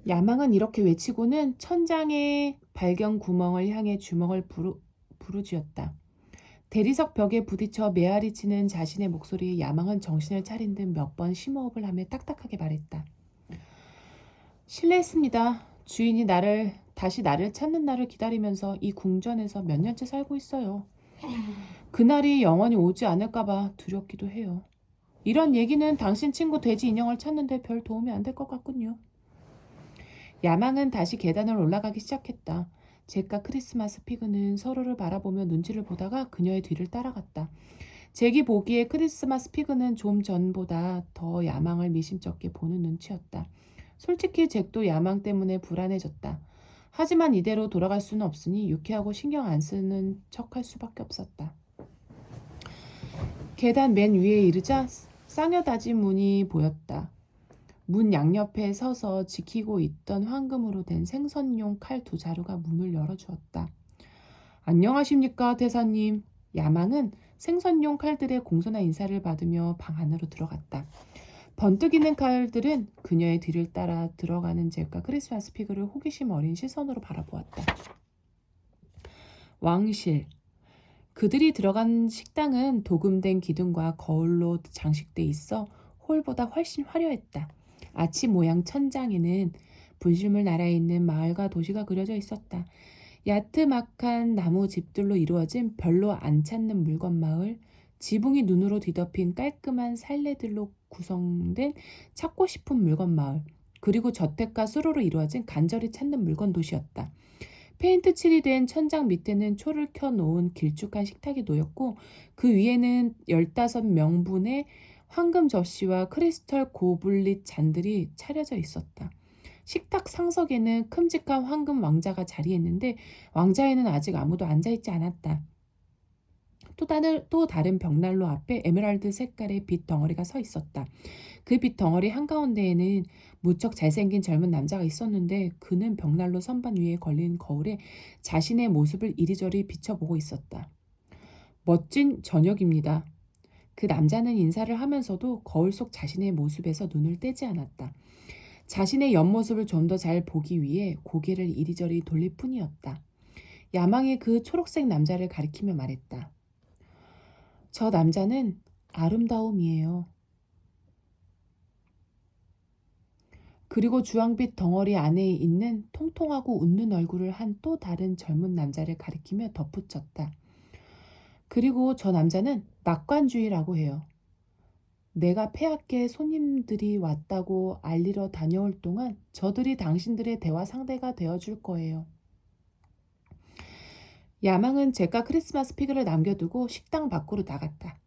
야망은 이렇게 외치고는 천장의 발견 구멍을 향해 주먹을 부르짖었다. 대리석 벽에 부딪혀 메아리치는 자신의 목소리에 야망은 정신을 차린 듯 몇 번 심호흡을 하며 딱딱하게 말했다. 실례했습니다. 주인이 다시 나를 찾는 날을 기다리면서 이 궁전에서 몇 년째 살고 있어요. 그날이 영원히 오지 않을까봐 두렵기도 해요. 이런 얘기는 당신 친구 돼지 인형을 찾는데 별 도움이 안 될 것 같군요. 야망은 다시 계단을 올라가기 시작했다. 잭과 크리스마스 피그는 서로를 바라보며 눈치를 보다가 그녀의 뒤를 따라갔다. 잭이 보기에 크리스마스 피그는 좀 전보다 더 야망을 미심쩍게 보는 눈치였다. 솔직히 잭도 야망 때문에 불안해졌다. 하지만 이대로 돌아갈 수는 없으니 유쾌하고 신경 안 쓰는 척할 수밖에 없었다. 계단 맨 위에 이르자 쌍여다진 문이 보였다. 문 양옆에 서서 지키고 있던 황금으로 된 생선용 칼 두 자루가 문을 열어주었다. 안녕하십니까 대사님. 야망은 생선용 칼들의 공손한 인사를 받으며 방 안으로 들어갔다. 번뜩이는 칼들은 그녀의 뒤를 따라 들어가는 잭과 크리스마스 피그를 호기심 어린 시선으로 바라보았다. 왕실. 그들이 들어간 식당은 도금된 기둥과 거울로 장식돼 있어 홀보다 훨씬 화려했다. 아치 모양 천장에는 분실물 나라에 있는 마을과 도시가 그려져 있었다. 야트막한 나무 집들로 이루어진 별로 안 찾는 물건 마을, 지붕이 눈으로 뒤덮인 깔끔한 살레들로 구성된 찾고 싶은 물건 마을, 그리고 저택과 수로로 이루어진 간절히 찾는 물건 도시였다. 페인트 칠이 된 천장 밑에는 초를 켜놓은 길쭉한 식탁이 놓였고 그 위에는 15명분의 황금 접시와 크리스털 고블릿 잔들이 차려져 있었다. 식탁 상석에는 큼직한 황금 왕자가 자리했는데 왕자에는 아직 아무도 앉아있지 않았다. 또 다른 벽난로 앞에 에메랄드 색깔의 빛 덩어리가 서 있었다. 그 빛 덩어리 한가운데에는 무척 잘생긴 젊은 남자가 있었는데 그는 벽난로 선반 위에 걸린 거울에 자신의 모습을 이리저리 비춰보고 있었다. 멋진 저녁입니다. 그 남자는 인사를 하면서도 거울 속 자신의 모습에서 눈을 떼지 않았다. 자신의 옆모습을 좀 더 잘 보기 위해 고개를 이리저리 돌릴 뿐이었다. 야망이 그 초록색 남자를 가리키며 말했다. 저 남자는 아름다움이에요. 그리고 주황빛 덩어리 안에 있는 통통하고 웃는 얼굴을 한 또 다른 젊은 남자를 가리키며 덧붙였다. 그리고 저 남자는 낙관주의라고 해요. 내가 폐하께 손님들이 왔다고 알리러 다녀올 동안 저들이 당신들의 대화 상대가 되어줄 거예요. 야망은 잭과 크리스마스 피그를 남겨두고 식당 밖으로 나갔다.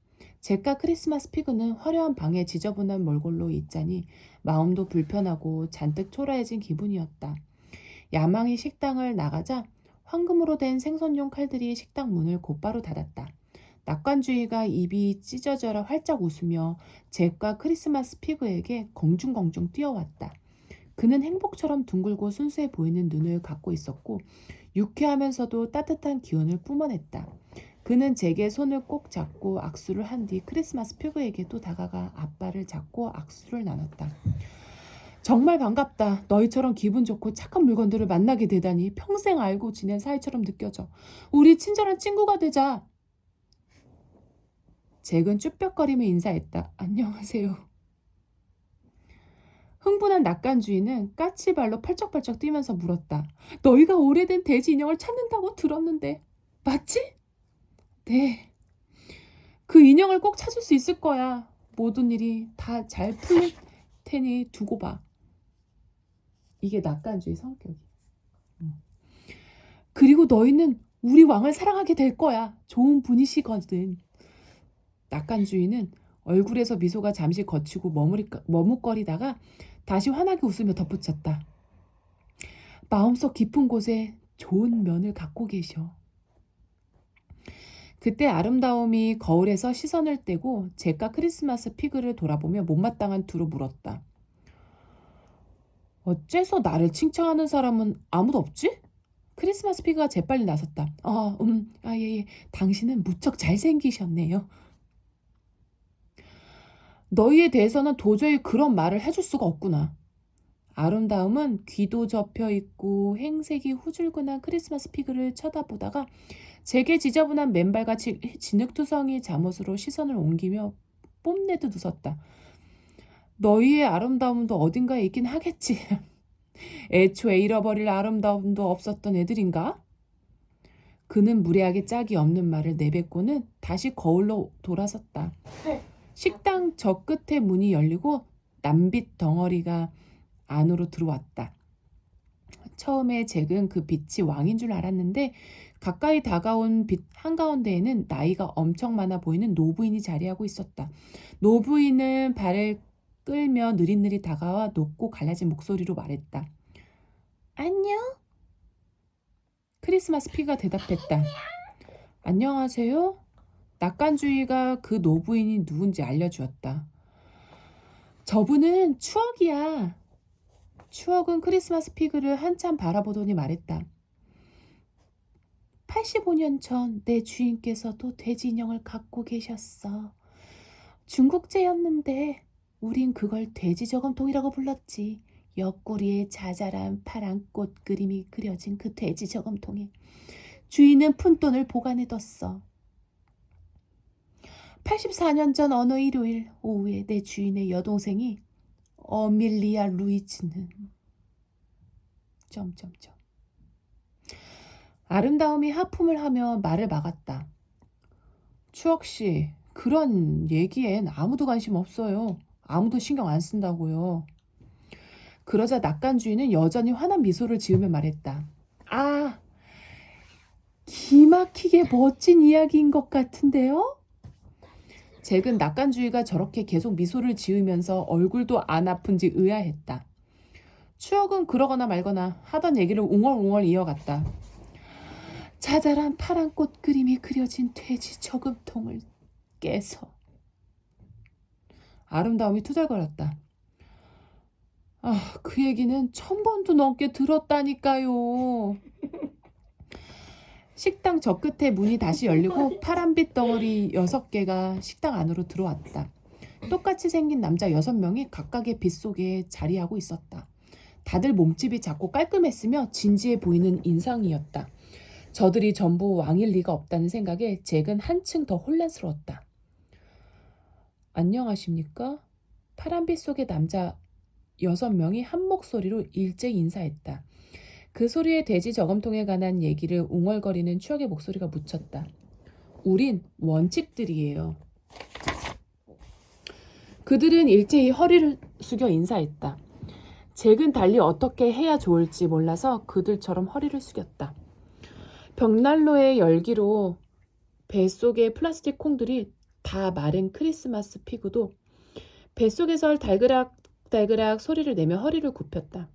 잭과 크리스마스 피그는 화려한 방에 지저분한 몰골로 있자니 마음도 불편하고 잔뜩 초라해진 기분이었다. 야망이 식당을 나가자 황금으로 된 생선용 칼들이 식당 문을 곧바로 닫았다. 낙관주의가 입이 찢어져라 활짝 웃으며 잭과 크리스마스 피그에게 공중공중 뛰어왔다. 그는 행복처럼 둥글고 순수해 보이는 눈을 갖고 있었고 유쾌하면서도 따뜻한 기운을 뿜어냈다. 그는 잭의 손을 꼭 잡고 악수를 한 뒤 크리스마스 피그에게 또 다가가 앞발을 잡고 악수를 나눴다. 정말 반갑다. 너희처럼 기분 좋고 착한 물건들을 만나게 되다니 평생 알고 지낸 사이처럼 느껴져. 우리 친절한 친구가 되자. 잭은 쭈뼛거리며 인사했다. 안녕하세요. 흥분한 낙관주의는 까치발로 펄쩍펄쩍 뛰면서 물었다. 너희가 오래된 돼지 인형을 찾는다고 들었는데 맞지? 네. 그 인형을 꼭 찾을 수 있을 거야. 모든 일이 다 잘 풀릴 테니 두고 봐. 이게 낙관주의 성격이. 그리고 너희는 우리 왕을 사랑하게 될 거야. 좋은 분이시거든. 낙관주의는 얼굴에서 미소가 잠시 거치고 머뭇거리다가 다시 환하게 웃으며 덧붙였다. 마음속 깊은 곳에 좋은 면을 갖고 계셔. 그때 아름다움이 거울에서 시선을 떼고 잭과 크리스마스 피그를 돌아보며 못마땅한 투로 물었다. 어째서 나를 칭찬하는 사람은 아무도 없지? 크리스마스 피그가 재빨리 나섰다. 예. 당신은 무척 잘생기셨네요. 너희에 대해서는 도저히 그런 말을 해줄 수가 없구나. 아름다움은 귀도 접혀 있고 행색이 후줄근한 크리스마스 피그를 쳐다보다가 제게 지저분한 맨발과 진흙투성이 잠옷으로 시선을 옮기며 뽐내듯 웃었다. 너희의 아름다움도 어딘가에 있긴 하겠지. 애초에 잃어버릴 아름다움도 없었던 애들인가? 그는 무례하게 짝이 없는 말을 내뱉고는 다시 거울로 돌아섰다. 식당 저 끝에 문이 열리고 남빛 덩어리가 안으로 들어왔다. 처음에 잭은 그 빛이 왕인 줄 알았는데 가까이 다가온 빛 한가운데에는 나이가 엄청 많아 보이는 노부인이 자리하고 있었다. 노부인은 발을 끌며 느릿느릿 다가와 높고 갈라진 목소리로 말했다. 안녕? 크리스마스 피가 대답했다. 안녕하세요? 낙관주의가 그 노부인이 누군지 알려주었다. 저분은 추억이야. 추억은 크리스마스 피그를 한참 바라보더니 말했다. 85년 전 내 주인께서도 돼지 인형을 갖고 계셨어. 중국제였는데 우린 그걸 돼지 저금통이라고 불렀지. 옆구리에 자잘한 파란 꽃 그림이 그려진 그 돼지 저금통에 주인은 푼돈을 보관해뒀어. 84년 전 어느 일요일 오후에 내 주인의 여동생이 어밀리아 루이츠는 점점점 아름다움이 하품을 하며 말을 막았다. 추억씨, 그런 얘기엔 아무도 관심 없어요. 아무도 신경 안 쓴다고요. 그러자 낙관주의는 여전히 환한 미소를 지으며 말했다. 아, 기막히게 멋진 이야기인 것 같은데요? 잭은 낙관주의가 저렇게 계속 미소를 지으면서 얼굴도 안 아픈지 의아했다. 추억은 그러거나 말거나 하던 얘기를 웅얼웅얼 이어갔다. 자잘한 파란 꽃 그림이 그려진 돼지 저금통을 깨서 아름다움이 투덜거렸다. 아, 그 얘기는 1000번도 넘게 들었다니까요. 식당 저 끝에 문이 다시 열리고 파란빛 덩어리 6개가 식당 안으로 들어왔다. 똑같이 생긴 남자 6명이 각각의 빛 속에 자리하고 있었다. 다들 몸집이 작고 깔끔했으며 진지해 보이는 인상이었다. 저들이 전부 왕일 리가 없다는 생각에 잭은 한층 더 혼란스러웠다. 안녕하십니까? 파란빛 속의 남자 6명이 한 목소리로 일제히 인사했다. 그 소리에 돼지 저금통에 관한 얘기를 웅얼거리는 추억의 목소리가 묻혔다. 우린 원칙들이에요. 그들은 일제히 허리를 숙여 인사했다. 잭은 달리 어떻게 해야 좋을지 몰라서 그들처럼 허리를 숙였다. 벽난로의 열기로 뱃속의 플라스틱 콩들이 다 마른 크리스마스 피그도 뱃속에서 달그락달그락 소리를 내며 허리를 굽혔다.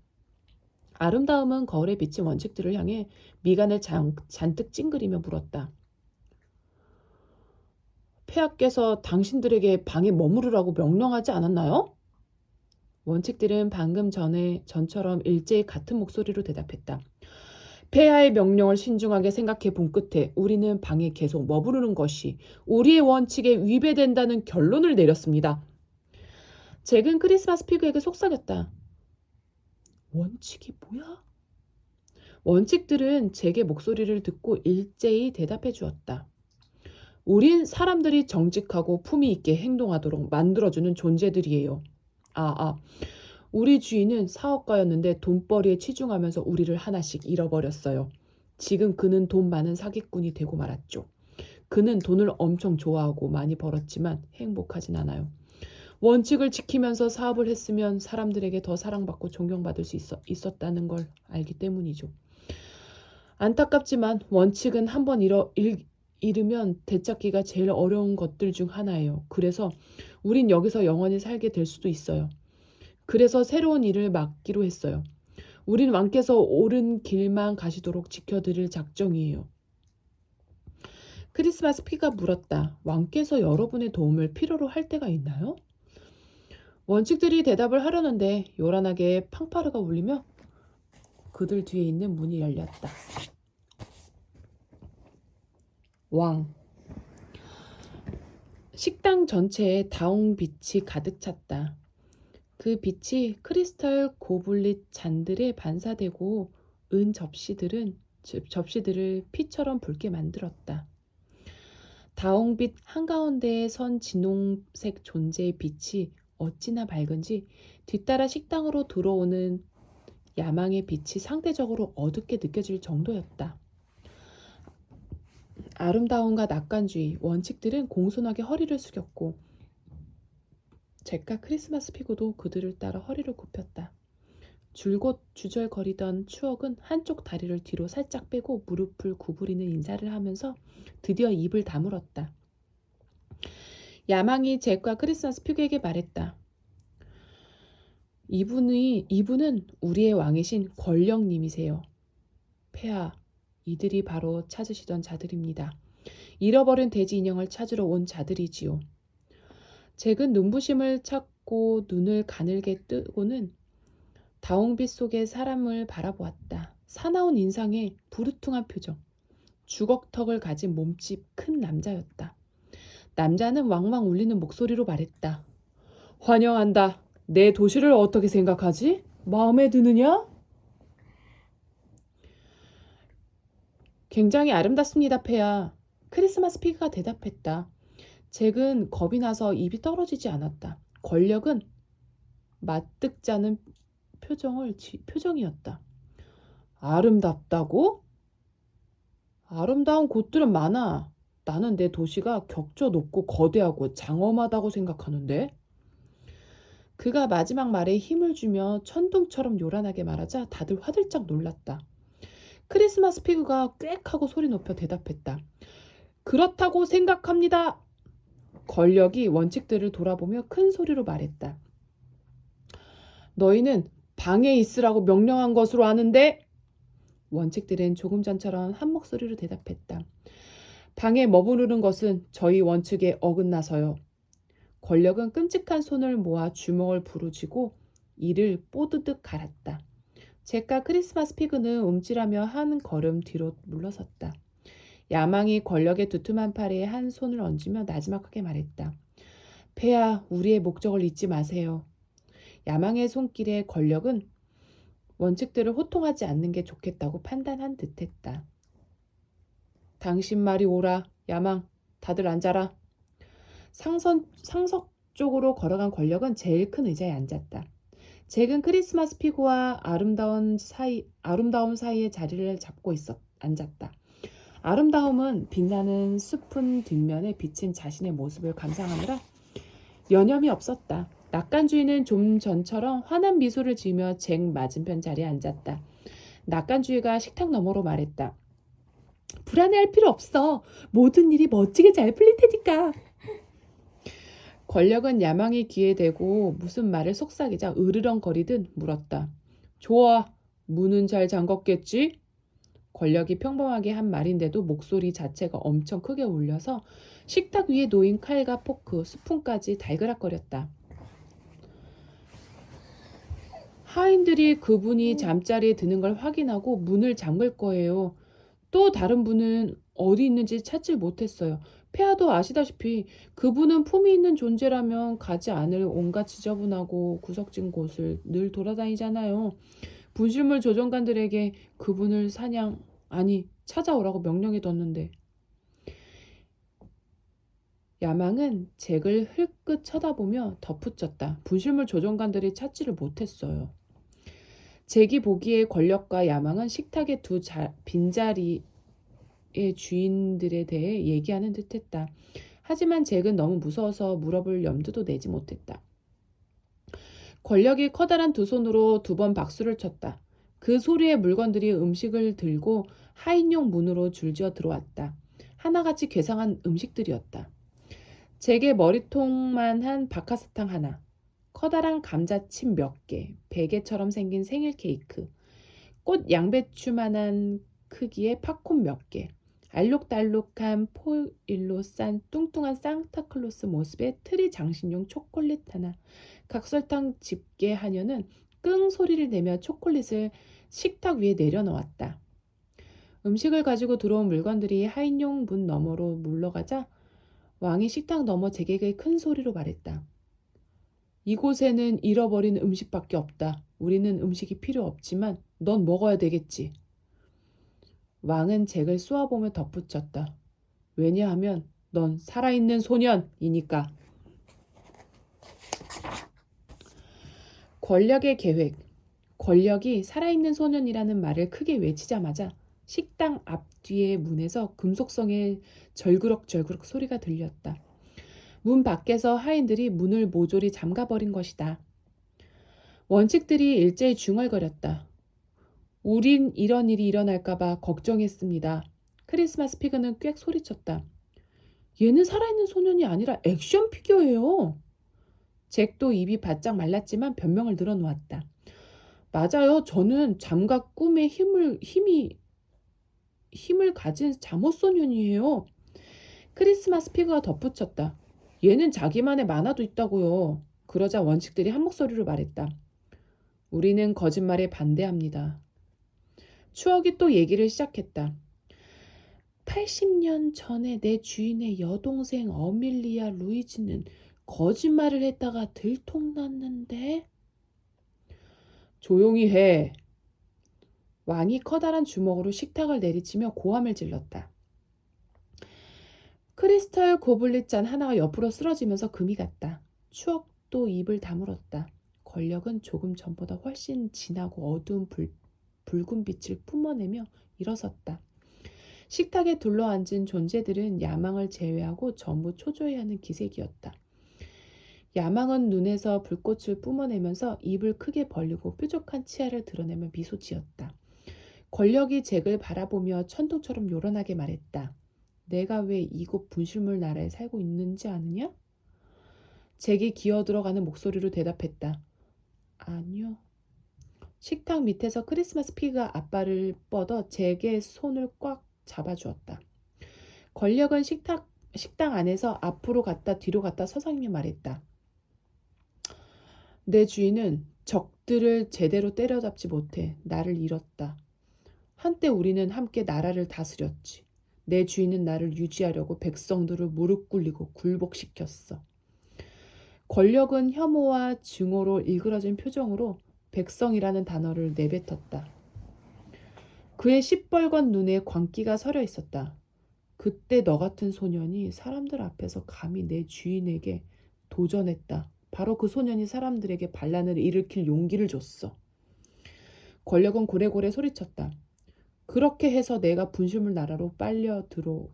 아름다움은 거울에 비친 원칙들을 향해 미간을 잔뜩 찡그리며 물었다. 폐하께서 당신들에게 방에 머무르라고 명령하지 않았나요? 원칙들은 방금 전처럼 일제히 같은 목소리로 대답했다. 폐하의 명령을 신중하게 생각해 본 끝에 우리는 방에 계속 머무르는 것이 우리의 원칙에 위배된다는 결론을 내렸습니다. 잭은 크리스마스 피그에게 속삭였다. 원칙이 뭐야? 원칙들은 잭의 목소리를 듣고 일제히 대답해 주었다. 우린 사람들이 정직하고 품위 있게 행동하도록 만들어주는 존재들이에요. 우리 주인은 사업가였는데 돈벌이에 치중하면서 우리를 하나씩 잃어버렸어요. 지금 그는 돈 많은 사기꾼이 되고 말았죠. 그는 돈을 엄청 좋아하고 많이 벌었지만 행복하진 않아요. 원칙을 지키면서 사업을 했으면 사람들에게 더 사랑받고 존경받을 수 있었다는 걸 알기 때문이죠. 안타깝지만 원칙은 한번 잃으면 되찾기가 제일 어려운 것들 중 하나예요. 그래서 우린 여기서 영원히 살게 될 수도 있어요. 그래서 새로운 일을 맡기로 했어요. 우린 왕께서 옳은 길만 가시도록 지켜드릴 작정이에요. 크리스마스 피가 물었다. 왕께서 여러분의 도움을 필요로 할 때가 있나요? 원칙들이 대답을 하려는데 요란하게 팡파르가 울리며 그들 뒤에 있는 문이 열렸다. 왕. 식당 전체에 다홍빛이 가득 찼다. 그 빛이 크리스탈 고블릿 잔들에 반사되고 은 접시들을 피처럼 붉게 만들었다. 다홍빛 한가운데에 선 진홍색 존재의 빛이 어찌나 밝은지 뒤따라 식당으로 들어오는 야망의 빛이 상대적으로 어둡게 느껴질 정도였다. 아름다움과 낙관주의, 원칙들은 공손하게 허리를 숙였고 잭과 크리스마스 피그도 그들을 따라 허리를 굽혔다. 줄곧 주절거리던 추억은 한쪽 다리를 뒤로 살짝 빼고 무릎을 구부리는 인사를 하면서 드디어 입을 다물었다. 야망이 잭과 크리스마스 피그에게 말했다. 이분은 우리의 왕이신 권력님이세요. 폐하, 이들이 바로 찾으시던 자들입니다. 잃어버린 돼지 인형을 찾으러 온 자들이지요. 잭은 눈부심을 찾고 눈을 가늘게 뜨고는 다홍빛 속의 사람을 바라보았다. 사나운 인상에 부르퉁한 표정, 주걱턱을 가진 몸집 큰 남자였다. 남자는 왕왕 울리는 목소리로 말했다. 환영한다. 내 도시를 어떻게 생각하지? 마음에 드느냐? 굉장히 아름답습니다, 폐하. 크리스마스 피그가 대답했다. 잭은 겁이 나서 입이 떨어지지 않았다. 권력은 마뜩자는 표정이었다. 아름답다고? 아름다운 곳들은 많아. 나는 내 도시가 격조 높고 거대하고 장엄하다고 생각하는데. 그가 마지막 말에 힘을 주며 천둥처럼 요란하게 말하자 다들 화들짝 놀랐다. 크리스마스 피그가 꽥 하고 소리 높여 대답했다. 그렇다고 생각합니다. 권력이 원칙들을 돌아보며 큰 소리로 말했다. 너희는 방에 있으라고 명령한 것으로 아는데? 원칙들은 조금 전처럼 한 목소리로 대답했다. 방에 머무르는 것은 저희 원칙에 어긋나서요. 권력은 끔찍한 손을 모아 주먹을 부르짖고 이를 뽀드득 갈았다. 잭과 크리스마스 피그는 움찔하며 한 걸음 뒤로 물러섰다. 야망이 권력의 두툼한 팔에 한 손을 얹으며 나지막하게 말했다. 폐하, 우리의 목적을 잊지 마세요. 야망의 손길에 권력은 원칙들을 호통하지 않는 게 좋겠다고 판단한 듯했다. 당신 말이 옳아. 야망, 다들 앉아라. 상석 쪽으로 걸어간 권력은 제일 큰 의자에 앉았다. 잭은 크리스마스 피그와 아름다움 사이에 자리를 잡고 앉았다. 아름다움은 빛나는 숲은 뒷면에 비친 자신의 모습을 감상하느라 여념이 없었다. 낙관주의는 좀 전처럼 환한 미소를 지으며 잭 맞은편 자리에 앉았다. 낙관주의가 식탁 너머로 말했다. 불안해할 필요 없어. 모든 일이 멋지게 잘 풀릴 테니까. 권력은 야망의 귀에 대고 무슨 말을 속삭이자 으르렁거리듯 물었다. 좋아. 문은 잘 잠궜겠지? 권력이 평범하게 한 말인데도 목소리 자체가 엄청 크게 울려서 식탁 위에 놓인 칼과 포크, 스푼까지 달그락거렸다. 하인들이 그분이 잠자리에 드는 걸 확인하고 문을 잠글 거예요. 또 다른 분은 어디 있는지 찾질 못했어요. 폐하도 아시다시피 그분은 품이 있는 존재라면 가지 않을 온갖 지저분하고 구석진 곳을 늘 돌아다니잖아요. 분실물 조정관들에게 그분을 찾아오라고 명령해뒀는데. 야망은 잭을 흘끗 쳐다보며 덧붙였다. 분실물 조정관들이 찾지를 못했어요. 잭이 보기에 권력과 야망은 식탁의 두 빈자리의 주인들에 대해 얘기하는 듯했다. 하지만 잭은 너무 무서워서 물어볼 염두도 내지 못했다. 권력이 커다란 두 손으로 2번 박수를 쳤다. 그 소리에 물건들이 음식을 들고 하인용 문으로 줄지어 들어왔다. 하나같이 괴상한 음식들이었다. 잭의 머리통만한 박하사탕 하나, 커다란 감자칩 몇 개, 베개처럼 생긴 생일 케이크, 꽃 양배추만한 크기의 팝콘 몇 개, 알록달록한 포일로 싼 뚱뚱한 산타클로스 모습의 트리 장식용 초콜릿 하나, 각설탕 집게 하녀는 끙 소리를 내며 초콜릿을 식탁 위에 내려놓았다. 음식을 가지고 들어온 물건들이 하인용 문 너머로 물러가자 왕이 식탁 너머 제게게 큰 소리로 말했다. 이곳에는 잃어버린 음식밖에 없다. 우리는 음식이 필요 없지만 넌 먹어야 되겠지. 왕은 잭을 쏘아보며 덧붙였다. 왜냐하면 넌 살아있는 소년이니까. 권력의 계획. 권력이 살아있는 소년이라는 말을 크게 외치자마자 식당 앞뒤의 문에서 금속성의 절그럭절그럭 소리가 들렸다. 문 밖에서 하인들이 문을 모조리 잠가버린 것이다. 원칙들이 일제히 중얼거렸다. 우린 이런 일이 일어날까봐 걱정했습니다. 크리스마스 피그는 꽥 소리쳤다. 얘는 살아있는 소년이 아니라 액션 피규어예요. 잭도 입이 바짝 말랐지만 변명을 늘어놓았다. 맞아요. 저는 잠각 꿈의 힘을 가진 잠옷 소년이에요. 크리스마스 피그가 덧붙였다. 얘는 자기만의 만화도 있다고요. 그러자 원칙들이 한 목소리로 말했다. 우리는 거짓말에 반대합니다. 추억이 또 얘기를 시작했다. 80년 전에 내 주인의 여동생 어밀리아 루이지는 거짓말을 했다가 들통났는데. 조용히 해. 왕이 커다란 주먹으로 식탁을 내리치며 고함을 질렀다. 크리스탈 고블릿 잔 하나가 옆으로 쓰러지면서 금이 갔다. 추억도 입을 다물었다. 권력은 조금 전보다 훨씬 진하고 어두운 붉은 빛을 뿜어내며 일어섰다. 식탁에 둘러앉은 존재들은 야망을 제외하고 전부 초조해하는 기색이었다. 야망은 눈에서 불꽃을 뿜어내면서 입을 크게 벌리고 뾰족한 치아를 드러내며 미소 지었다. 권력이 잭을 바라보며 천둥처럼 요란하게 말했다. 내가 왜 이곳 분실물 나라에 살고 있는지 아느냐? 잭이 기어들어가는 목소리로 대답했다. 아니요. 식탁 밑에서 크리스마스 피그가 앞발을 뻗어 잭의 손을 꽉 잡아주었다. 권력은 식당 안에서 앞으로 갔다 뒤로 갔다 서성이며 말했다. 내 주인은 적들을 제대로 때려잡지 못해 나를 잃었다. 한때 우리는 함께 나라를 다스렸지. 내 주인은 나를 유지하려고 백성들을 무릎 꿇리고 굴복시켰어. 권력은 혐오와 증오로 일그러진 표정으로 백성이라는 단어를 내뱉었다. 그의 시뻘건 눈에 광기가 서려 있었다. 그때 너 같은 소년이 사람들 앞에서 감히 내 주인에게 도전했다. 바로 그 소년이 사람들에게 반란을 일으킬 용기를 줬어. 권력은 고래고래 소리쳤다. 그렇게 해서 내가 분실물 나라로 빨려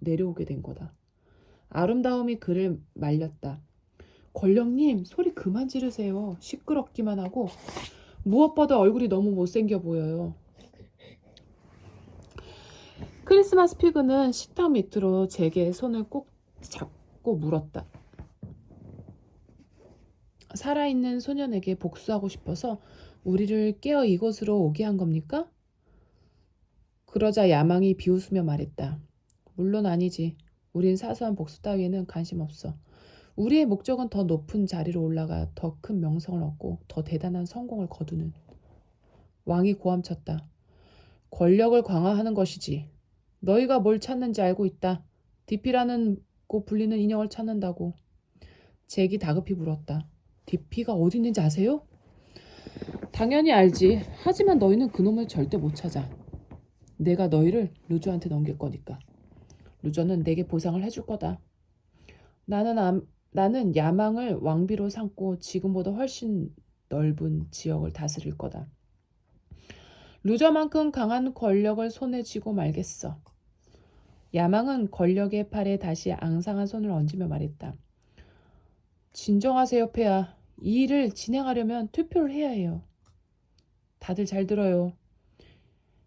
내려오게 된 거다. 아름다움이 그를 말렸다. 권력님, 소리 그만 지르세요. 시끄럽기만 하고 무엇보다 얼굴이 너무 못생겨 보여요. 크리스마스 피그는 식탁 밑으로 잭의 손을 꼭 잡고 물었다. 살아있는 소년에게 복수하고 싶어서 우리를 깨어 이곳으로 오게 한 겁니까? 그러자 야망이 비웃으며 말했다. 물론 아니지. 우린 사소한 복수 따위에는 관심 없어. 우리의 목적은 더 높은 자리로 올라가 더 큰 명성을 얻고 더 대단한 성공을 거두는. 왕이 고함쳤다. 권력을 강화하는 것이지. 너희가 뭘 찾는지 알고 있다. 디피라는 고 불리는 인형을 찾는다고. 잭이 다급히 물었다. 디피가 어디 있는지 아세요? 당연히 알지. 하지만 너희는 그놈을 절대 못 찾아. 내가 너희를 루저한테 넘길 거니까. 루저는 내게 보상을 해줄 거다. 나는 야망을 왕비로 삼고 지금보다 훨씬 넓은 지역을 다스릴 거다. 루저만큼 강한 권력을 손에 쥐고 말겠어. 야망은 권력의 팔에 다시 앙상한 손을 얹으며 말했다. 진정하세요, 폐하. 이 일을 진행하려면 투표를 해야 해요. 다들 잘 들어요.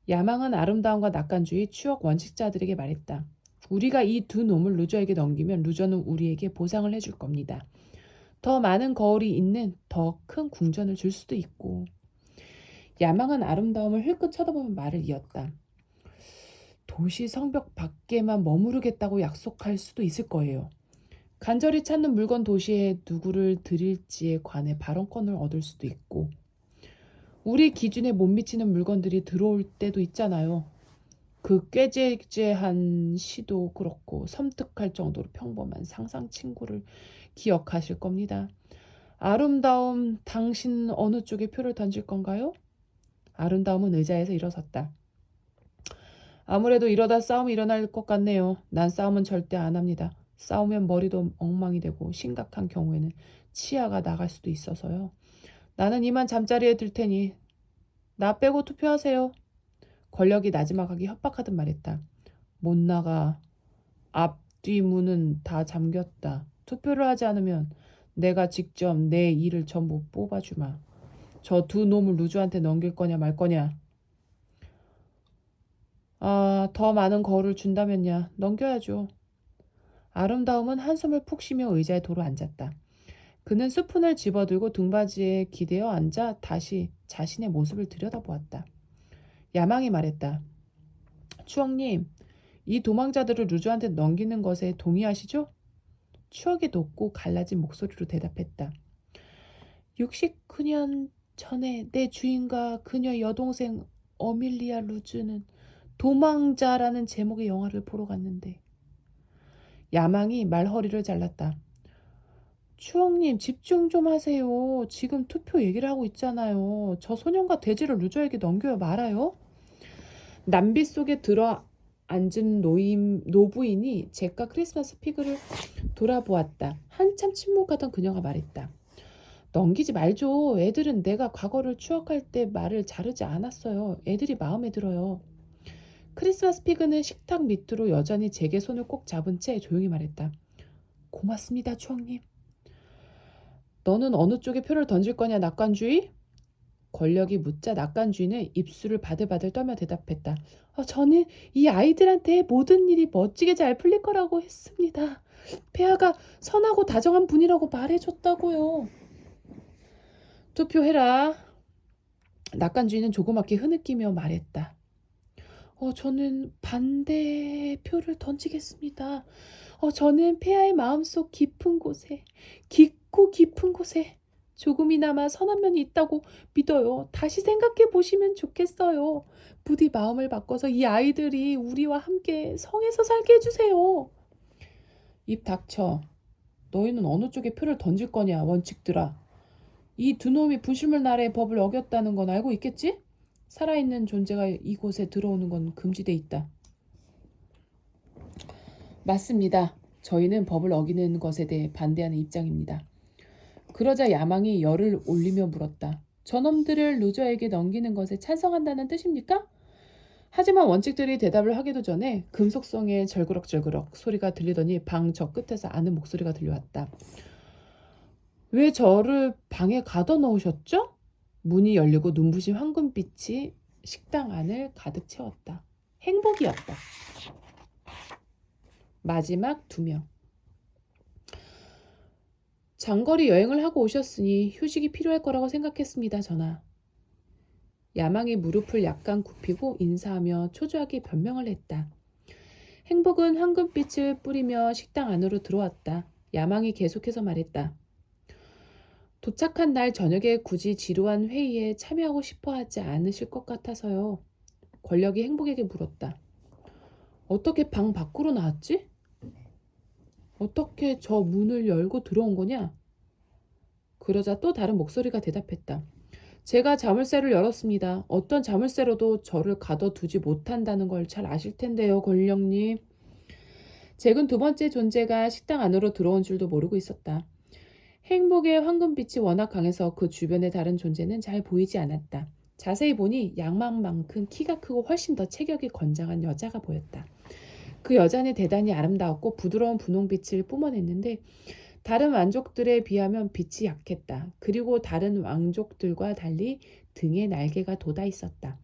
야망은 아름다움과 낙관주의 추억 원칙자들에게 말했다. 우리가 이 두 놈을 루저에게 넘기면 루저는 우리에게 보상을 해줄 겁니다. 더 많은 거울이 있는 더 큰 궁전을 줄 수도 있고. 야망은 아름다움을 흘끗 쳐다보며 말을 이었다. 도시 성벽 밖에만 머무르겠다고 약속할 수도 있을 거예요. 간절히 찾는 물건 도시에 누구를 드릴지에 관해 발언권을 얻을 수도 있고. 우리 기준에 못 미치는 물건들이 들어올 때도 있잖아요. 그 꾀죄죄한 시도 그렇고 섬뜩할 정도로 평범한 상상 친구를 기억하실 겁니다. 아름다움, 당신 어느 쪽에 표를 던질 건가요? 아름다움은 의자에서 일어섰다. 아무래도 이러다 싸움이 일어날 것 같네요. 난 싸움은 절대 안 합니다. 싸우면 머리도 엉망이 되고 심각한 경우에는 치아가 나갈 수도 있어서요. 나는 이만 잠자리에 들 테니 나 빼고 투표하세요. 권력이 나지막하게 협박하듯 말했다. 못 나가. 앞뒤 문은 다 잠겼다. 투표를 하지 않으면 내가 직접 내 일을 전부 뽑아주마. 저 두 놈을 루즈한테 넘길 거냐 말 거냐. 아, 더 많은 거울을 준다면야 넘겨야죠. 아름다움은 한숨을 푹 쉬며 의자에 도로 앉았다. 그는 스푼을 집어들고 등받이에 기대어 앉아 다시 자신의 모습을 들여다보았다. 야망이 말했다. 추억님, 이 도망자들을 루즈한테 넘기는 것에 동의하시죠? 추억이 높고 갈라진 목소리로 대답했다. 69년 전에 내 주인과 그녀 여동생 어밀리아 루즈는 도망자라는 제목의 영화를 보러 갔는데 야망이 말허리를 잘랐다. 추억님 집중 좀 하세요. 지금 투표 얘기를 하고 있잖아요. 저 소년과 돼지를 루저에게 넘겨요 말아요. 남비 속에 들어 앉은 노부인이 잭과 크리스마스 피그를 돌아보았다. 한참 침묵하던 그녀가 말했다. 넘기지 말죠. 애들은 내가 과거를 추억할 때 말을 자르지 않았어요. 애들이 마음에 들어요. 크리스마스 피그는 식탁 밑으로 여전히 잭의 손을 꼭 잡은 채 조용히 말했다. 고맙습니다, 추억님. 너는 어느 쪽에 표를 던질 거냐, 낙관주의? 권력이 묻자 낙관주의는 입술을 바들바들 떨며 대답했다. 저는 이 아이들한테 모든 일이 멋지게 잘 풀릴 거라고 했습니다. 폐하가 선하고 다정한 분이라고 말해줬다고요. 투표해라. 낙관주의는 조그맣게 흐느끼며 말했다. 저는 반대표를 던지겠습니다. 저는 폐하의 마음속 깊은 곳에, 깊고 깊은 곳에 조금이나마 선한 면이 있다고 믿어요. 다시 생각해 보시면 좋겠어요. 부디 마음을 바꿔서 이 아이들이 우리와 함께 성에서 살게 해주세요. 입 닥쳐. 너희는 어느 쪽에 표를 던질 거냐, 원칙들아. 이 두 놈이 분실물 나라의 법을 어겼다는 건 알고 있겠지? 살아있는 존재가 이곳에 들어오는 건 금지돼 있다. 맞습니다. 저희는 법을 어기는 것에 대해 반대하는 입장입니다. 그러자 야망이 열을 올리며 물었다. 저놈들을 루저에게 넘기는 것에 찬성한다는 뜻입니까? 하지만 원칙들이 대답을 하기도 전에 금속성의 절그럭절그럭 소리가 들리더니 방 저 끝에서 아는 목소리가 들려왔다. 왜 저를 방에 가둬 놓으셨죠? 문이 열리고 눈부신 황금빛이 식당 안을 가득 채웠다. 행복이었다. 마지막 2명. 장거리 여행을 하고 오셨으니 휴식이 필요할 거라고 생각했습니다, 전하. 야망이 무릎을 약간 굽히고 인사하며 초조하게 변명을 했다. 행복은 황금빛을 뿌리며 식당 안으로 들어왔다. 야망이 계속해서 말했다. 도착한 날 저녁에 굳이 지루한 회의에 참여하고 싶어 하지 않으실 것 같아서요. 권력이 행복에게 물었다. 어떻게 방 밖으로 나왔지? 어떻게 저 문을 열고 들어온 거냐? 그러자 또 다른 목소리가 대답했다. 제가 자물쇠를 열었습니다. 어떤 자물쇠로도 저를 가둬두지 못한다는 걸 잘 아실 텐데요, 권력님. 잭은 두 번째 존재가 식당 안으로 들어온 줄도 모르고 있었다. 행복의 황금빛이 워낙 강해서 그 주변의 다른 존재는 잘 보이지 않았다. 자세히 보니 양망만큼 키가 크고 훨씬 더 체격이 건장한 여자가 보였다. 그 여자는 대단히 아름다웠고 부드러운 분홍빛을 뿜어냈는데 다른 왕족들에 비하면 빛이 약했다. 그리고 다른 왕족들과 달리 등에 날개가 돋아 있었다.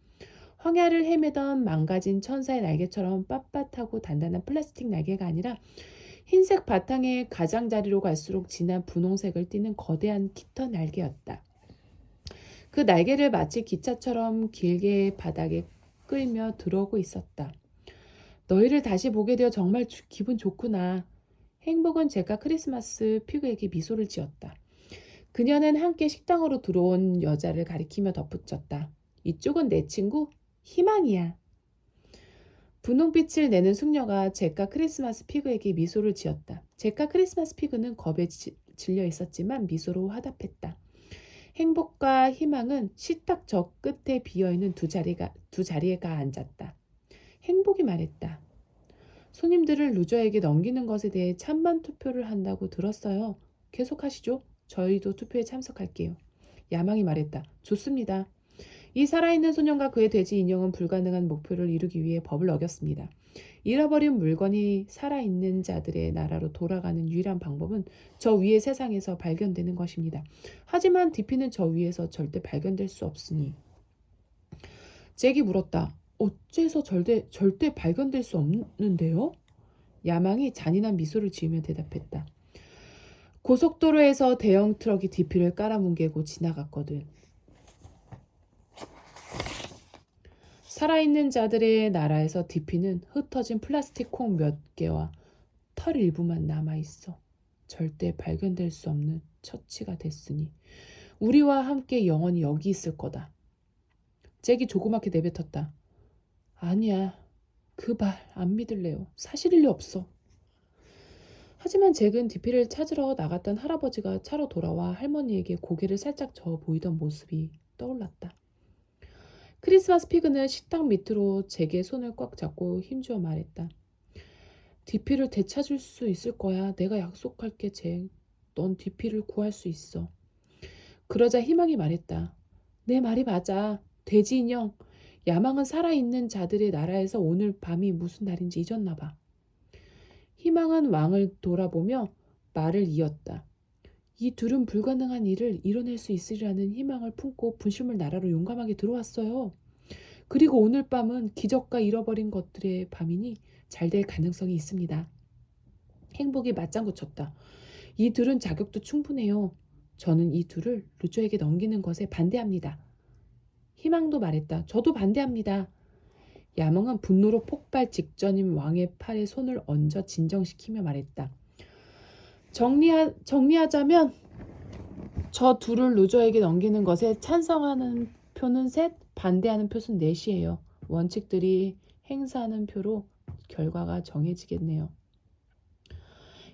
황야를 헤매던 망가진 천사의 날개처럼 빳빳하고 단단한 플라스틱 날개가 아니라 흰색 바탕의 가장자리로 갈수록 진한 분홍색을 띠는 거대한 깃털 날개였다. 그 날개를 마치 기차처럼 길게 바닥에 끌며 들어오고 있었다. 너희를 다시 보게 되어 정말 기분 좋구나. 행복은 잭과 크리스마스 피그에게 미소를 지었다. 그녀는 함께 식당으로 들어온 여자를 가리키며 덧붙였다. 이쪽은 내 친구 희망이야. 분홍빛을 내는 숙녀가 잭과 크리스마스 피그에게 미소를 지었다. 잭과 크리스마스 피그는 겁에 질려 있었지만 미소로 화답했다. 행복과 희망은 식탁 저 끝에 비어있는 두 자리에 가 앉았다. 행복이 말했다. 손님들을 루저에게 넘기는 것에 대해 찬반 투표를 한다고 들었어요. 계속하시죠. 저희도 투표에 참석할게요. 야망이 말했다. 좋습니다. 이 살아있는 소년과 그의 돼지 인형은 불가능한 목표를 이루기 위해 법을 어겼습니다. 잃어버린 물건이 살아있는 자들의 나라로 돌아가는 유일한 방법은 저 위의 세상에서 발견되는 것입니다. 하지만 DP는 저 위에서 절대 발견될 수 없으니. 잭이 물었다. 어째서 절대 발견될 수 없는데요? 야망이 잔인한 미소를 지으며 대답했다. 고속도로에서 대형 트럭이 DP를 깔아뭉개고 지나갔거든. 살아있는 자들의 나라에서 DP는 흩어진 플라스틱 콩 몇 개와 털 일부만 남아있어. 절대 발견될 수 없는 처치가 됐으니 우리와 함께 영원히 여기 있을 거다. 잭이 조그맣게 내뱉었다. 아니야. 그 말 안 믿을래요. 사실일 리 없어. 하지만 잭은 DP를 찾으러 나갔던 할아버지가 차로 돌아와 할머니에게 고개를 살짝 저어 보이던 모습이 떠올랐다. 크리스마스 피그는 식탁 밑으로 잭의 손을 꽉 잡고 힘주어 말했다. DP를 되찾을 수 있을 거야. 내가 약속할게, 잭. 넌 DP를 구할 수 있어. 그러자 희망이 말했다. 내 말이 맞아. 돼지 인형. 야망은 살아있는 자들의 나라에서 오늘 밤이 무슨 날인지 잊었나 봐. 희망은 왕을 돌아보며 말을 이었다. 이 둘은 불가능한 일을 이뤄낼 수 있으리라는 희망을 품고 분실물 나라로 용감하게 들어왔어요. 그리고 오늘 밤은 기적과 잃어버린 것들의 밤이니 잘 될 가능성이 있습니다. 행복이 맞장구 쳤다. 이 둘은 자격도 충분해요. 저는 이 둘을 루저에게 넘기는 것에 반대합니다. 희망도 말했다. 저도 반대합니다. 야망은 분노로 폭발 직전인 왕의 팔에 손을 얹어 진정시키며 말했다. 정리하자면 저 둘을 루저에게 넘기는 것에 찬성하는 표는 셋, 반대하는 표는 넷이에요. 원칙들이 행사하는 표로 결과가 정해지겠네요.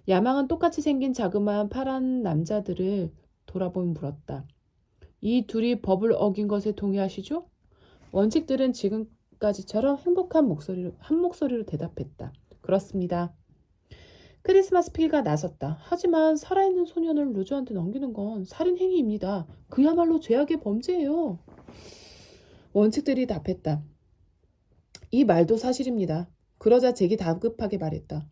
야망은 똑같이 생긴 자그마한 파란 남자들을 돌아보며 물었다. 이 둘이 법을 어긴 것에 동의하시죠? 원칙들은 지금까지처럼 한 목소리로 대답했다. 그렇습니다. 크리스마스 피그가 나섰다. 하지만 살아있는 소년을 루저한테 넘기는 건 살인 행위입니다. 그야말로 죄악의 범죄예요. 원칙들이 답했다. 이 말도 사실입니다. 그러자 잭이 다급하게 말했다.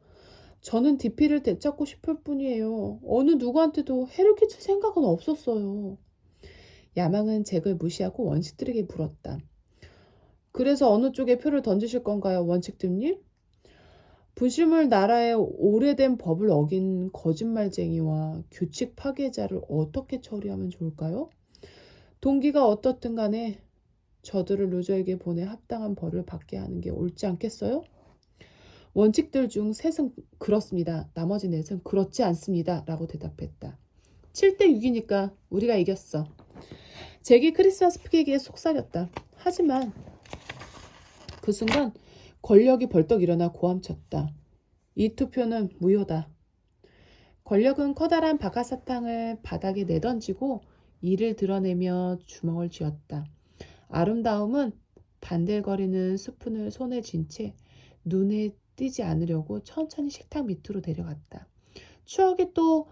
저는 DP를 되찾고 싶을 뿐이에요. 어느 누구한테도 해를 끼칠 생각은 없었어요. 야망은 잭을 무시하고 원칙들에게 물었다. 그래서 어느 쪽에 표를 던지실 건가요, 원칙들님? 분실물 나라의 오래된 법을 어긴 거짓말쟁이와 규칙 파괴자를 어떻게 처리하면 좋을까요? 동기가 어떻든 간에 저들을 루저에게 보내 합당한 벌을 받게 하는 게 옳지 않겠어요? 원칙들 중 셋은 그렇습니다. 나머지 넷은 그렇지 않습니다. 라고 대답했다. 7대 6이니까 우리가 이겼어. 잭이 크리스마스 피그에게 속삭였다. 하지만 그 순간 권력이 벌떡 일어나 고함쳤다. 이 투표는 무효다. 권력은 커다란 박하사탕을 바닥에 내던지고 이를 드러내며 주먹을 쥐었다. 아름다움은 반들거리는 스푼을 손에 쥔 채 눈에 띄지 않으려고 천천히 식탁 밑으로 내려갔다. 추억이 또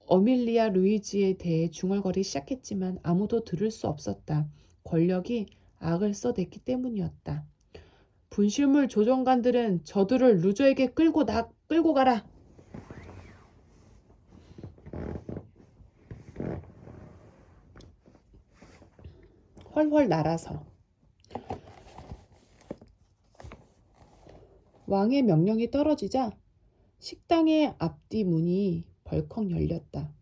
어밀리아 루이지에 대해 중얼거리기 시작했지만 아무도 들을 수 없었다. 권력이 악을 써댔기 때문이었다. 분실물 조종관들은 저들을 루저에게 끌고 가라. 훨훨 날아서 왕의 명령이 떨어지자 식당의 앞뒤 문이 벌컥 열렸다.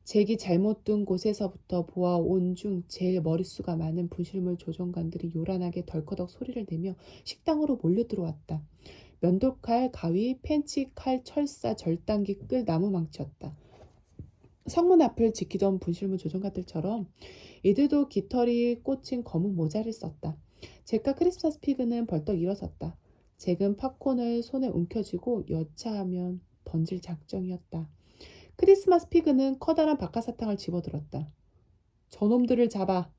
잭이 잘못 둔 곳에서부터 보아온 중 제일 머릿수가 많은 분실물 조종관들이 요란하게 덜커덕 소리를 내며 식당으로 몰려들어왔다. 면도칼, 가위, 펜치, 칼, 철사, 절단기, 끌, 나무망치였다. 성문 앞을 지키던 분실물 조종관들처럼 이들도 깃털이 꽂힌 검은 모자를 썼다. 잭과 크리스마스 피그는 벌떡 일어섰다. 잭은 팝콘을 손에 움켜쥐고 여차하면 던질 작정이었다. 크리스마스 피그는 커다란 박하사탕을 집어들었다. 저놈들을 잡아!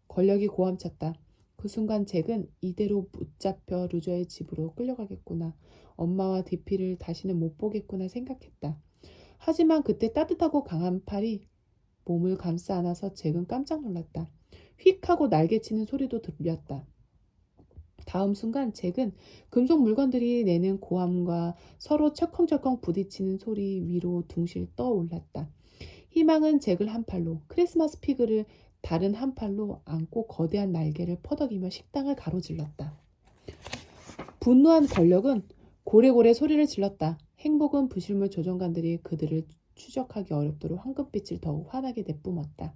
권력이 고함쳤다. 그 순간 잭은 이대로 붙잡혀 루저의 집으로 끌려가겠구나. 엄마와 디피를 다시는 못 보겠구나 생각했다. 하지만 그때 따뜻하고 강한 팔이 몸을 감싸 안아서 잭은 깜짝 놀랐다. 휙 하고 날개치는 소리도 들렸다. 다음 순간 잭은 금속 물건들이 내는 고함과 서로 철컹철컹 부딪히는 소리 위로 둥실 떠올랐다. 희망은 잭을 한 팔로, 크리스마스 피그를 다른 한 팔로 안고 거대한 날개를 퍼덕이며 식당을 가로질렀다. 분노한 권력은 고래고래 소리를 질렀다. 행복은 부실물 조종관들이 그들을 추적하기 어렵도록 황금빛을 더욱 환하게 내뿜었다.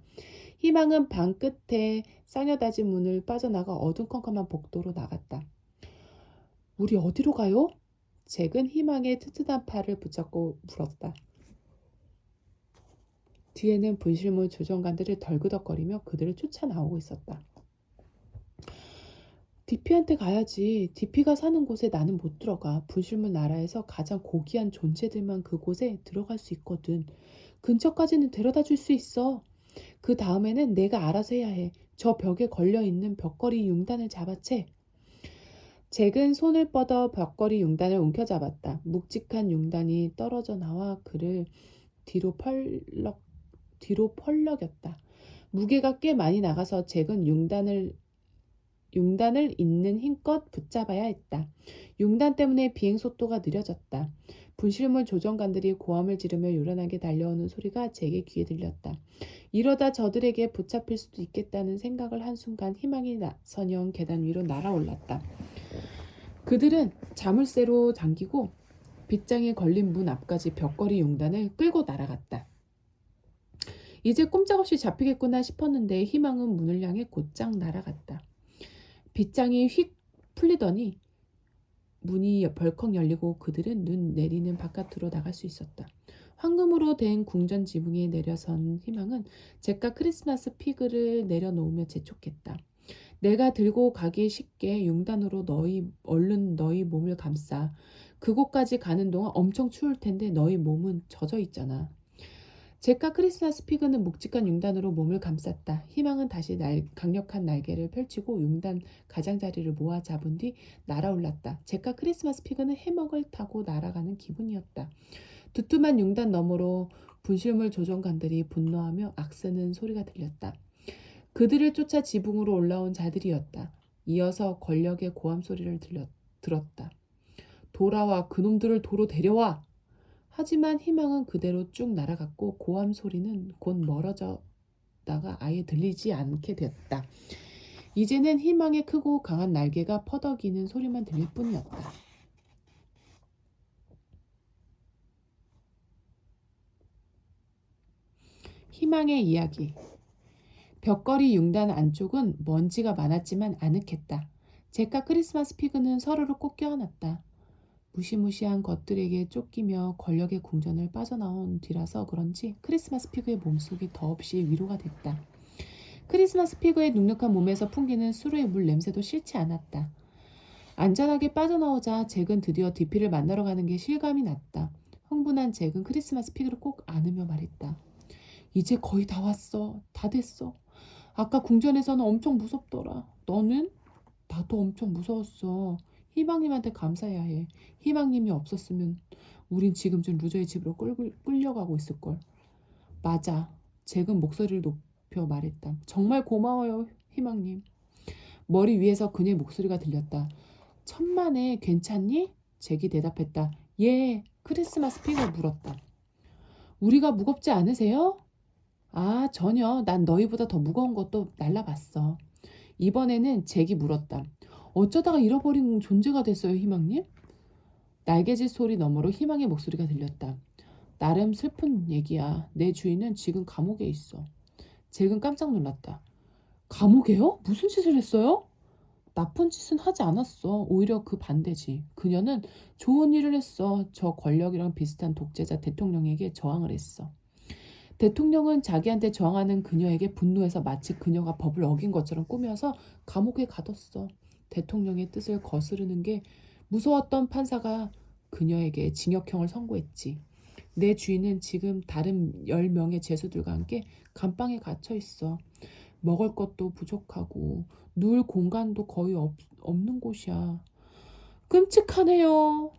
희망은 방 끝에 싸녀다진 문을 빠져나가 어두컴컴한 복도로 나갔다. 우리 어디로 가요? 잭은 희망의 튼튼한 팔을 붙잡고 물었다. 뒤에는 분실물 조종관들을 덜그덕거리며 그들을 쫓아나오고 있었다. 디피한테 가야지. 디피가 사는 곳에 나는 못 들어가. 분실물 나라에서 가장 고귀한 존재들만 그곳에 들어갈 수 있거든. 근처까지는 데려다 줄 수 있어. 그 다음에는 내가 알아서 해야 해. 저 벽에 걸려있는 벽걸이 융단을 잡아채. 잭은 손을 뻗어 벽걸이 융단을 움켜잡았다. 묵직한 융단이 떨어져 나와 그를 뒤로 펄럭였다. 무게가 꽤 많이 나가서 잭은 융단을 있는 힘껏 붙잡아야 했다. 융단 때문에 비행 속도가 느려졌다. 분실물 조정관들이 고함을 지르며 요란하게 달려오는 소리가 잭의 귀에 들렸다. 이러다 저들에게 붙잡힐 수도 있겠다는 생각을 한순간 희망이 나선형 계단 위로 날아올랐다. 그들은 자물쇠로 잠기고 빗장에 걸린 문 앞까지 벽걸이 융단을 끌고 날아갔다. 이제 꼼짝없이 잡히겠구나 싶었는데 희망은 문을 향해 곧장 날아갔다. 빗장이 휙 풀리더니 문이 벌컥 열리고 그들은 눈 내리는 바깥으로 나갈 수 있었다. 황금으로 된 궁전 지붕에 내려선 희망은 잭과 크리스마스 피그를 내려놓으며 재촉했다. 내가 들고 가기 쉽게 융단으로 얼른 너희 몸을 감싸. 그곳까지 가는 동안 엄청 추울 텐데 너희 몸은 젖어 있잖아. 잭과 크리스마스 피그는 묵직한 융단으로 몸을 감쌌다. 희망은 다시 강력한 날개를 펼치고 융단 가장자리를 모아 잡은 뒤 날아올랐다. 잭과 크리스마스 피그는 해먹을 타고 날아가는 기분이었다. 두툼한 융단 너머로 분실물 조종관들이 분노하며 악쓰는 소리가 들렸다. 그들을 쫓아 지붕으로 올라온 자들이었다. 이어서 권력의 고함 소리를 들었다. 돌아와, 그놈들을 도로 데려와! 하지만 희망은 그대로 쭉 날아갔고 고함 소리는 곧 멀어졌다가 아예 들리지 않게 되었다. 이제는 희망의 크고 강한 날개가 퍼덕이는 소리만 들릴 뿐이었다. 희망의 이야기. 벽걸이 융단 안쪽은 먼지가 많았지만 아늑했다. 잭과 크리스마스 피그는 서로를 꼭 껴안았다. 무시무시한 것들에게 쫓기며 권력의 궁전을 빠져나온 뒤라서 그런지 크리스마스 피그의 몸속이 더없이 위로가 됐다. 크리스마스 피그의 눅눅한 몸에서 풍기는 수루의 물 냄새도 싫지 않았다. 안전하게 빠져나오자 잭은 드디어 디피를 만나러 가는 게 실감이 났다. 흥분한 잭은 크리스마스 피그를 꼭 안으며 말했다. 이제 거의 다 왔어. 다 됐어. 아까 궁전에서는 엄청 무섭더라. 너는? 나도 엄청 무서웠어. 희망님한테 감사해야 해. 희망님이 없었으면 우린 지금쯤 루저의 집으로 끌려가고 있을걸. 맞아. 잭은 목소리를 높여 말했다. 정말 고마워요, 희망님. 머리 위에서 그녀의 목소리가 들렸다. 천만에 괜찮니? 잭이 대답했다. 예, 크리스마스 피그가 물었다. 우리가 무겁지 않으세요? 아, 전혀. 난 너희보다 더 무거운 것도 날라봤어. 이번에는 잭이 물었다. 어쩌다가 잃어버린 존재가 됐어요, 희망님? 날개짓 소리 너머로 희망의 목소리가 들렸다. 나름 슬픈 얘기야. 내 주인은 지금 감옥에 있어. 잭은 깜짝 놀랐다. 감옥에요? 무슨 짓을 했어요? 나쁜 짓은 하지 않았어. 오히려 그 반대지. 그녀는 좋은 일을 했어. 저 권력이랑 비슷한 독재자 대통령에게 저항을 했어. 대통령은 자기한테 저항하는 그녀에게 분노해서 마치 그녀가 법을 어긴 것처럼 꾸며서 감옥에 가뒀어. 대통령의 뜻을 거스르는 게 무서웠던 판사가 그녀에게 징역형을 선고했지. 내 주인은 지금 다른 10명의 죄수들과 함께 감방에 갇혀 있어. 먹을 것도 부족하고 누울 공간도 거의 없는 곳이야. 끔찍하네요.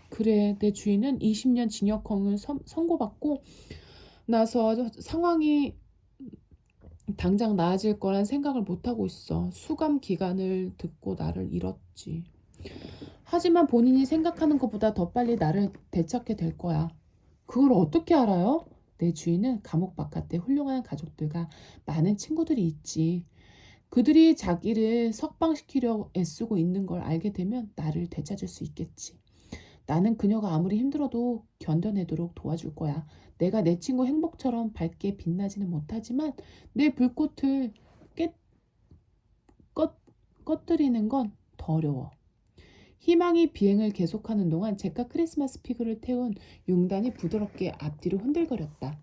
그래, 내 주인은 20년 징역형을 선고받고 나서 상황이 당장 나아질 거란 생각을 못하고 있어. 수감 기간을 듣고 나를 잃었지. 하지만 본인이 생각하는 것보다 더 빨리 나를 되찾게 될 거야. 그걸 어떻게 알아요? 내 주인은 감옥 바깥에 훌륭한 가족들과 많은 친구들이 있지. 그들이 자기를 석방시키려 애쓰고 있는 걸 알게 되면 나를 되찾을 수 있겠지. 나는 그녀가 아무리 힘들어도 견뎌내도록 도와줄 거야. 내가 내 친구 행복처럼 밝게 빛나지는 못하지만 내 불꽃을 깨, 꺼, 꺼뜨리는 건 더 어려워. 희망이 비행을 계속하는 동안 잭과 크리스마스 피그를 태운 융단이 부드럽게 앞뒤로 흔들거렸다.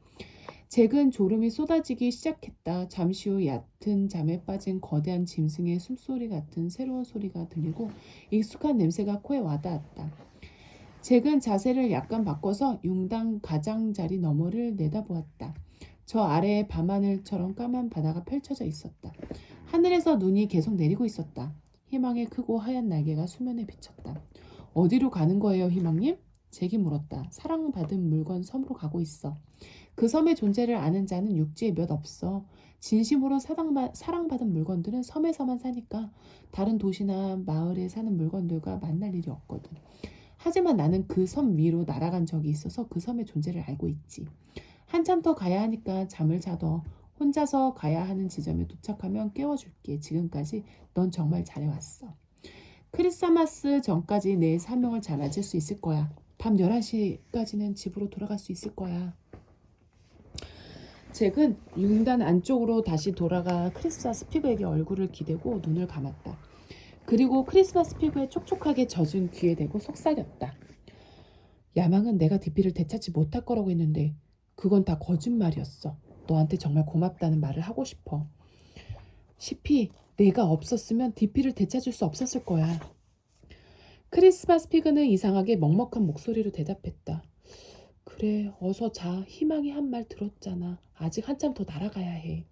잭은 졸음이 쏟아지기 시작했다. 잠시 후 얕은 잠에 빠진 거대한 짐승의 숨소리 같은 새로운 소리가 들리고 익숙한 냄새가 코에 와닿았다. 잭은 자세를 약간 바꿔서 융단 가장자리 너머를 내다보았다. 저 아래에 밤하늘처럼 까만 바다가 펼쳐져 있었다. 하늘에서 눈이 계속 내리고 있었다. 희망의 크고 하얀 날개가 수면에 비쳤다. 어디로 가는 거예요, 희망님? 잭이 물었다. 사랑받은 물건 섬으로 가고 있어. 그 섬의 존재를 아는 자는 육지에 몇 없어. 진심으로 사랑받은 물건들은 섬에서만 사니까 다른 도시나 마을에 사는 물건들과 만날 일이 없거든. 하지만 나는 그 섬 위로 날아간 적이 있어서 그 섬의 존재를 알고 있지. 한참 더 가야 하니까 잠을 자둬. 혼자서 가야 하는 지점에 도착하면 깨워줄게. 지금까지 넌 정말 잘해왔어. 크리스마스 전까지 내 사명을 잘 맞을 수 있을 거야. 밤 11시까지는 집으로 돌아갈 수 있을 거야. 잭은 융단 안쪽으로 다시 돌아가 크리스마스 피그에게 얼굴을 기대고 눈을 감았다. 그리고 크리스마스 피그의 촉촉하게 젖은 귀에 대고 속삭였다. 야망은 내가 디피를 되찾지 못할 거라고 했는데 그건 다 거짓말이었어. 너한테 정말 고맙다는 말을 하고 싶어. 시피, 내가 없었으면 디피를 되찾을 수 없었을 거야. 크리스마스 피그는 이상하게 먹먹한 목소리로 대답했다. 그래, 어서 자. 희망이 한 말 들었잖아. 아직 한참 더 날아가야 해.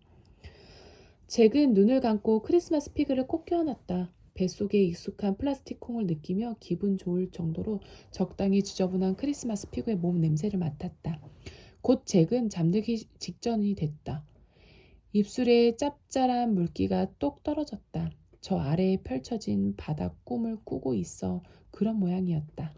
잭은 눈을 감고 크리스마스 피그를 꼭 껴안았다. 뱃속에 익숙한 플라스틱 콩을 느끼며 기분 좋을 정도로 적당히 지저분한 크리스마스 피그의 몸 냄새를 맡았다. 곧 잭은 잠들기 직전이 됐다. 입술에 짭짤한 물기가 똑 떨어졌다. 저 아래에 펼쳐진 바다 꿈을 꾸고 있어 그런 모양이었다.